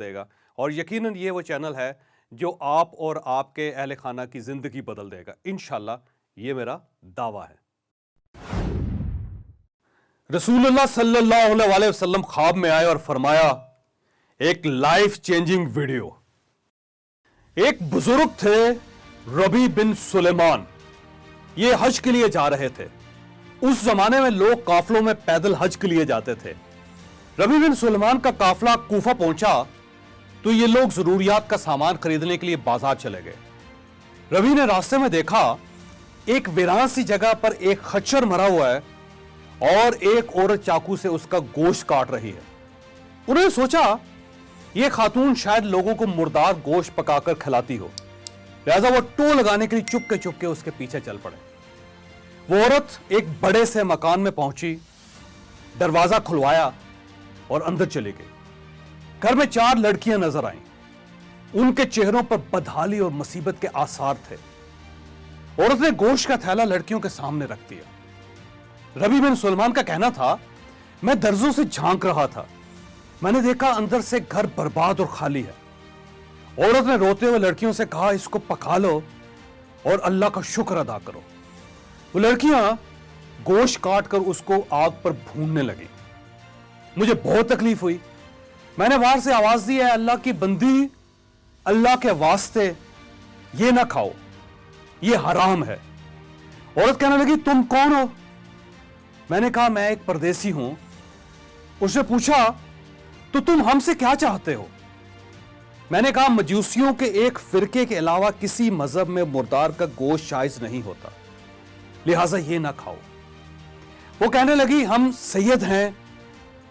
देगा और यकीनन ये वो चैनल है जो आप और आपके अहले खाना की जिंदगी बदल देगा इंशाल्लाह, ये मेरा दावा है। रसूलुल्लाह सल्लल्लाहु अलैहि वसल्लम ख्वाब में आए और फरमाया, एक लाइफ चेंजिंग वीडियो। एक बुजुर्ग थे रबी बिन सुलेमान, ये हज के लिए जा रहे थे। उस जमाने में लोग काफलों में पैदल हज के लिए जाते थे। रबी बिन सुलेमान का काफला कूफा पहुंचा तो ये लोग जरूरियात का सामान खरीदने के लिए बाजार चले गए। रबी ने रास्ते में देखा एक वीरान सी जगह पर एक खच्चर मरा हुआ है और एक औरत चाकू से उसका गोश्त काट रही है। उन्होंने सोचा यह खातून शायद लोगों को मुर्दार गोश्त पकाकर खिलाती हो, लिहाजा वो टो लगाने के लिए चुपके उसके पीछे चल पड़े। वो औरत एक बड़े से मकान में पहुंची, दरवाजा खुलवाया और अंदर चली गई। घर में 4 लड़कियां नजर आईं। उनके चेहरों पर बदहाली और मुसीबत के आसार थे। औरत ने गोश्त का थैला लड़कियों के सामने रख दिया। रबी बिन सुलेमान का कहना था, मैं दर्जों से झांक रहा था, मैंने देखा अंदर से घर बर्बाद और खाली है। औरत ने रोते हुए लड़कियों से कहा, इसको पका लो और अल्लाह का शुक्र अदा करो। वो लड़कियां गोश्त काट कर उसको आग पर भूनने लगी। मुझे बहुत तकलीफ हुई। मैंने बाहर से आवाज दी, है अल्लाह की बंदी, अल्लाह के वास्ते ये ना खाओ, ये हराम है। औरत कहने लगी, तुम कौन हो? मैंने कहा, मैं एक परदेसी हूं। उसने पूछा, तो तुम हमसे क्या चाहते हो? मैंने कहा, मजूसियों के एक फिरके के अलावा किसी मजहब में मुर्दार का गोश्त जायज नहीं होता, लिहाजा ये ना खाओ। वो कहने लगी, हम सैयद हैं।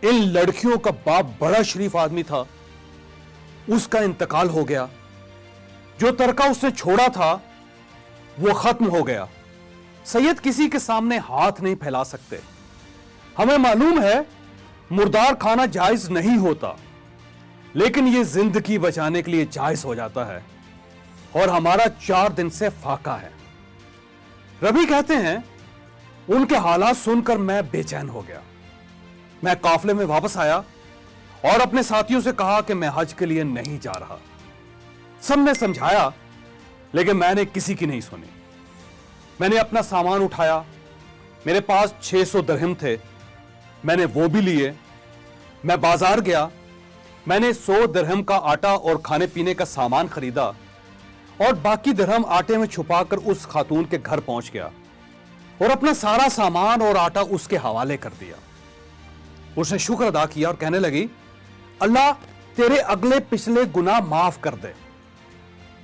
इन लड़कियों का बाप बड़ा शरीफ आदमी था, उसका इंतकाल हो गया। जो तरका उसने छोड़ा था वो खत्म हो गया। सैयद किसी के सामने हाथ नहीं फैला सकते। हमें मालूम है मुर्दार खाना जायज नहीं होता, लेकिन यह जिंदगी बचाने के लिए जायज हो जाता है और हमारा 4 दिन से फाका है। रबी कहते हैं, उनके हालात सुनकर मैं बेचैन हो गया। मैं काफले में वापस आया और अपने साथियों से कहा कि मैं हज के लिए नहीं जा रहा। सबने समझाया, लेकिन मैंने किसी की नहीं सुनी। मैंने अपना सामान उठाया, मेरे पास 600 दिरहम थे, मैंने वो भी लिए। मैं बाजार गया, मैंने 100 दिरहम का आटा और खाने पीने का सामान खरीदा और बाकी दिरहम आटे में छुपाकर उस खातून के घर पहुंच गया और अपना सारा सामान और आटा उसके हवाले कर दिया। उसने शुक्र अदा किया और कहने लगी, अल्लाह तेरे अगले पिछले गुनाह माफ कर दे,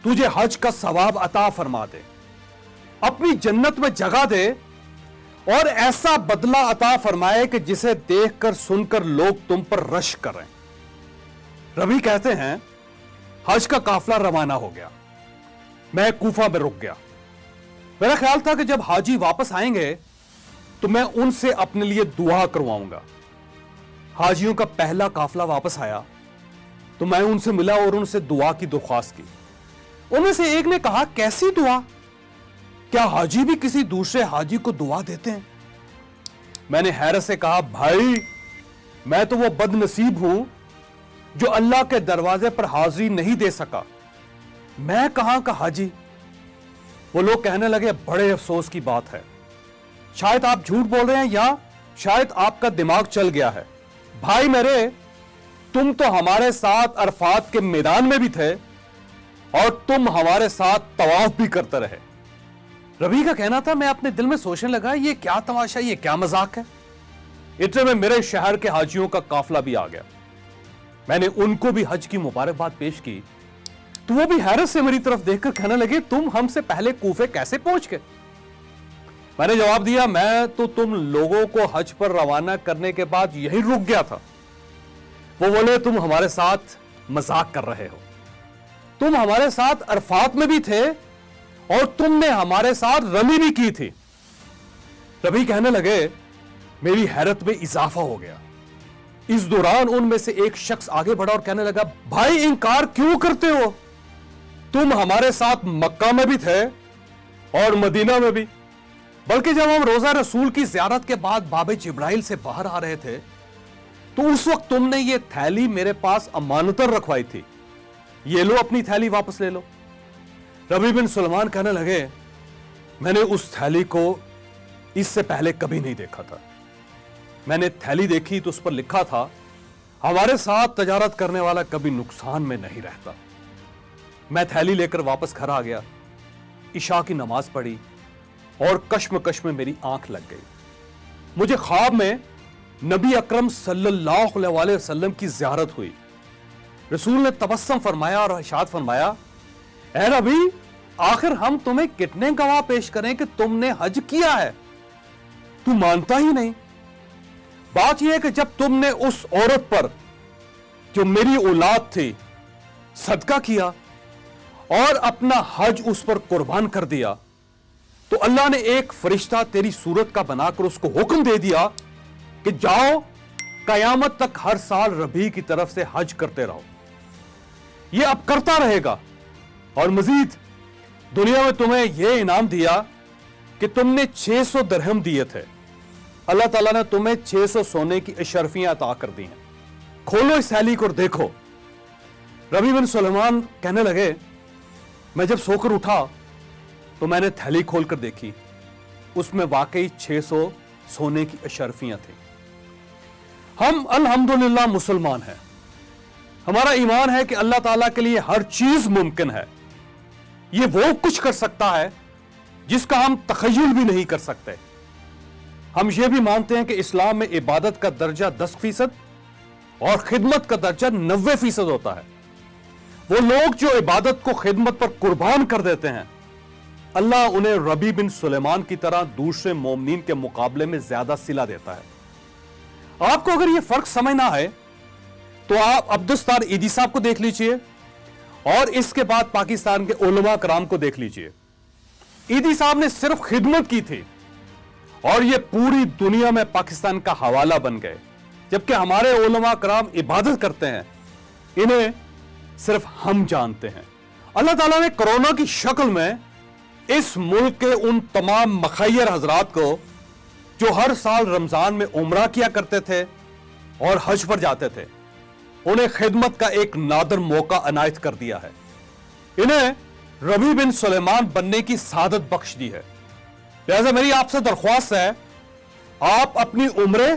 तुझे हज का सवाब अता फरमा दे, अपनी जन्नत में जगह दे और ऐसा बदला अता फरमाए कि जिसे देखकर सुनकर लोग तुम पर रश करें। रबी कहते हैं, हज का काफला रवाना हो गया। मैं कूफा में रुक गया। मेरा ख्याल था कि जब हाजी वापस आएंगे तो मैं उनसे अपने लिए दुआ करवाऊंगा। हाजियों का पहला काफला वापस आया तो मैं उनसे मिला और उनसे दुआ की दरख्वास्त की। उनमें से एक ने कहा, कैसी दुआ? क्या हाजी भी किसी दूसरे हाजी को दुआ देते हैं? मैंने हैरत से कहा, भाई मैं तो वो बदनसीब हूं जो अल्लाह के दरवाजे पर हाजिरी नहीं दे सका। मैं कहां का हाजी? वो लोग कहने लगे, बड़े अफसोस की बात है, शायद आप झूठ बोल रहे हैं या शायद आपका दिमाग चल गया है। भाई मेरे, तुम तो हमारे साथ अरफात के मैदान में भी थे और तुम हमारे साथ तवाफ भी करते रहे। रबी का कहना था, मैं अपने दिल में सोचने लगा, ये क्या तमाशा, ये क्या मजाक है। इतने में मेरे शहर के हाजियों का काफला भी आ गया। मैंने उनको भी हज की मुबारकबाद पेश की तो वो भी हैरत से मेरी तरफ देखकर कहने लगे, तुम हमसे पहले कूफे कैसे पहुंच गए? मैंने जवाब दिया, मैं तो तुम लोगों को हज पर रवाना करने के बाद यही रुक गया था। वो बोले, तुम हमारे साथ मजाक कर रहे हो, तुम हमारे साथ अरफात में भी थे और तुमने हमारे साथ रमी भी की थी। रबी कहने लगे, मेरी हैरत में इजाफा हो गया। इस दौरान उनमें से एक शख्स आगे बढ़ा और कहने लगा, भाई इनकार क्यों करते हो? तुम हमारे साथ मक्का में भी थे और मदीना में भी, बल्कि जब हम रोजा रसूल की ज़ियारत के बाद बाबे जिब्राइल से बाहर आ रहे थे तो उस वक्त तुमने ये थैली मेरे पास अमानतन रखवाई थी, ये लो अपनी थैली वापस ले लो। रबी बिन सुलेमान कहने लगे, मैंने उस थैली को इससे पहले कभी नहीं देखा था। मैंने थैली देखी तो उस पर लिखा था, हमारे साथ तजारत करने वाला कभी नुकसान में नहीं रहता। मैं थैली लेकर वापस घर आ गया, इशा की नमाज पढ़ी और कश्मकश में मेरी आंख लग गई। मुझे ख्वाब में नबी अकरम सल्लल्लाहु अलैहि वसल्लम की ज़ियारत हुई। रसूल ने तबस्सुम फरमाया और इरशाद फरमाया, ऐ नबी, आखिर हम तुम्हें कितने गवाह पेश करें कि तुमने हज किया है, तू मानता ही नहीं। बात यह है कि जब तुमने उस औरत पर जो मेरी औलाद थी सदका किया और अपना हज उस पर कुर्बान कर दिया, तो अल्लाह ने एक फरिश्ता तेरी सूरत का बनाकर उसको हुक्म दे दिया कि जाओ कयामत तक हर साल रबी की तरफ से हज करते रहो। यह अब करता रहेगा और मजीद दुनिया में तुम्हें यह इनाम दिया कि तुमने 600 दिरहम दिए थे, अल्लाह ताला ने तुम्हें 600 सोने की अशरफियां अता कर दी हैं। खोलो इस थैली को और देखो। रबी बिन सुलेमान कहने लगे, मैं जब सोकर उठा तो मैंने थैली खोलकर देखी, उसमें वाकई 600 सोने की अशरफियां थी। हम अल्हम्दुलिल्लाह मुसलमान हैं। हमारा ईमान है कि अल्लाह ताला के लिए हर चीज मुमकिन है। ये वो कुछ कर सकता है जिसका हम तखय्युल भी नहीं कर सकते। हम ये भी मानते हैं कि इस्लाम में इबादत का दर्जा 10% और खिदमत का दर्जा 90% होता है। वो लोग जो इबादत को खिदमत पर कुर्बान कर देते हैं, अल्लाह उन्हें रबी बिन सुलेमान की तरह दूसरे मोमिनीन के मुकाबले में ज्यादा सिला देता है। आपको अगर यह फर्क समझ ना आए तो आप अब्दुस्तार ईदी साहब को देख लीजिए और इसके बाद पाकिस्तान के उलमा कराम को देख लीजिए। ईदी साहब ने सिर्फ खिदमत की थी और ये पूरी दुनिया में पाकिस्तान का हवाला बन गए, जबकि हमारे उलमा कराम इबादत करते हैं, इन्हें सिर्फ हम जानते हैं। अल्लाह ताला ने कोरोना की शक्ल में इस मुल्क के उन तमाम मखैयर हजरात को जो हर साल रमजान में उम्रा किया करते थे और हज पर जाते थे, उन्हें खिदमत का एक नादर मौका अनायत कर दिया है। इन्हें रबी बिन सुलेमान बनने की सादत बख्श दी है। लिहाजा मेरी आपसे दरख्वास्त है, आप अपनी उम्रे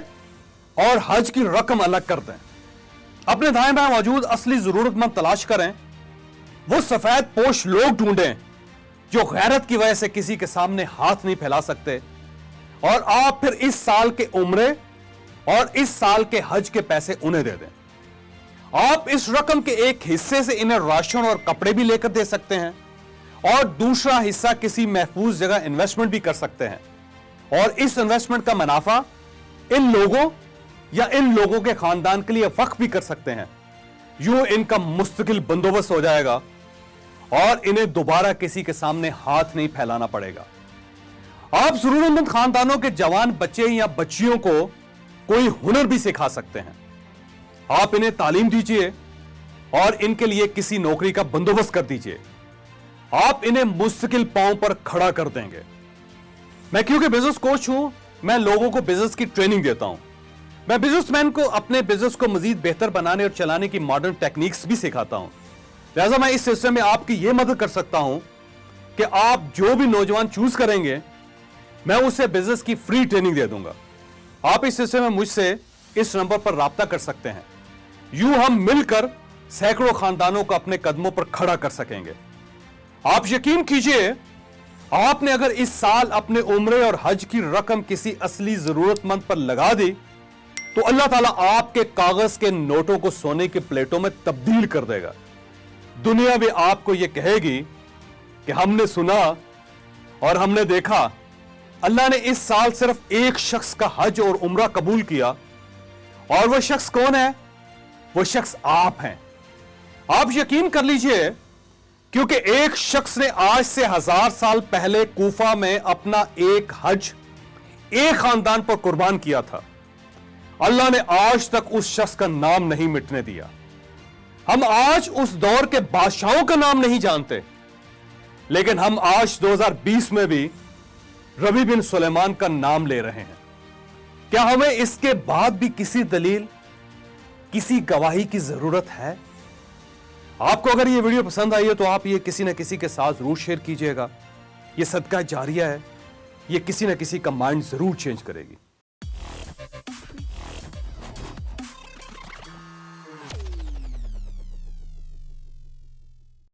और हज की रकम अलग कर दें। अपने दाएं बाएं मौजूद असली जरूरतमंद तलाश करें। वो सफेद पोश लोग ढूंढें जो गैरत की वजह से किसी के सामने हाथ नहीं फैला सकते, और आप फिर इस साल के उम्रे और इस साल के हज के पैसे उन्हें दे दें। आप इस रकम के एक हिस्से से इन्हें राशन और कपड़े भी लेकर दे सकते हैं और दूसरा हिस्सा किसी महफूज जगह इन्वेस्टमेंट भी कर सकते हैं, और इस इन्वेस्टमेंट का मुनाफा इन लोगों या इन लोगों के खानदान के लिए वक्फ भी कर सकते हैं। यूं इनका मुस्तकिल बंदोबस्त हो जाएगा और इन्हें दोबारा किसी के सामने हाथ नहीं फैलाना पड़ेगा। आप जरूरतमंद खानदानों के जवान बच्चे या बच्चियों को कोई हुनर भी सिखा सकते हैं। आप इन्हें तालीम दीजिए और इनके लिए किसी नौकरी का बंदोबस्त कर दीजिए। आप इन्हें मुस्तकिल पांव पर खड़ा कर देंगे। मैं क्योंकि बिजनेस कोच हूं, मैं लोगों को बिजनेस की ट्रेनिंग देता हूं। मैं बिजनेसमैन को अपने बिजनेस को मजीद बेहतर बनाने और चलाने की मॉडर्न टेक्निक्स भी सिखाता हूं। लिहाजा मैं इस सिलसिले में आपकी यह मदद कर सकता हूं कि आप जो भी नौजवान चूज करेंगे, मैं उसे बिजनेस की फ्री ट्रेनिंग दे दूंगा। आप इस सिलसिले में मुझसे इस नंबर पर राब्ता कर सकते हैं। यूं हम मिलकर सैकड़ों खानदानों को अपने कदमों पर खड़ा कर सकेंगे। आप यकीन कीजिए, आपने अगर इस साल अपने उम्रे और हज की रकम किसी असली जरूरतमंद पर लगा दी तो अल्लाह ताला आपके कागज के नोटों को सोने की प्लेटों में तब्दील कर देगा। दुनिया भी आपको यह कहेगी कि हमने सुना और हमने देखा, अल्लाह ने इस साल सिर्फ एक शख्स का हज और उम्रा कबूल किया, और वह शख्स कौन है? वो शख्स आप हैं। आप यकीन कर लीजिए, क्योंकि एक शख्स ने आज से 1000 साल पहले कूफा में अपना एक हज एक खानदान पर कुर्बान किया था। अल्लाह ने आज तक उस शख्स का नाम नहीं मिटने दिया। हम आज उस दौर के बादशाहों का नाम नहीं जानते, लेकिन हम आज 2020 में भी रबी बिन सुलेमान का नाम ले रहे हैं। क्या हमें इसके बाद भी किसी दलील किसी गवाही की जरूरत है? आपको अगर ये वीडियो पसंद आई है तो आप ये किसी न किसी के साथ जरूर शेयर कीजिएगा। ये सदका जारिया है, ये किसी न किसी का माइंड जरूर चेंज करेगी।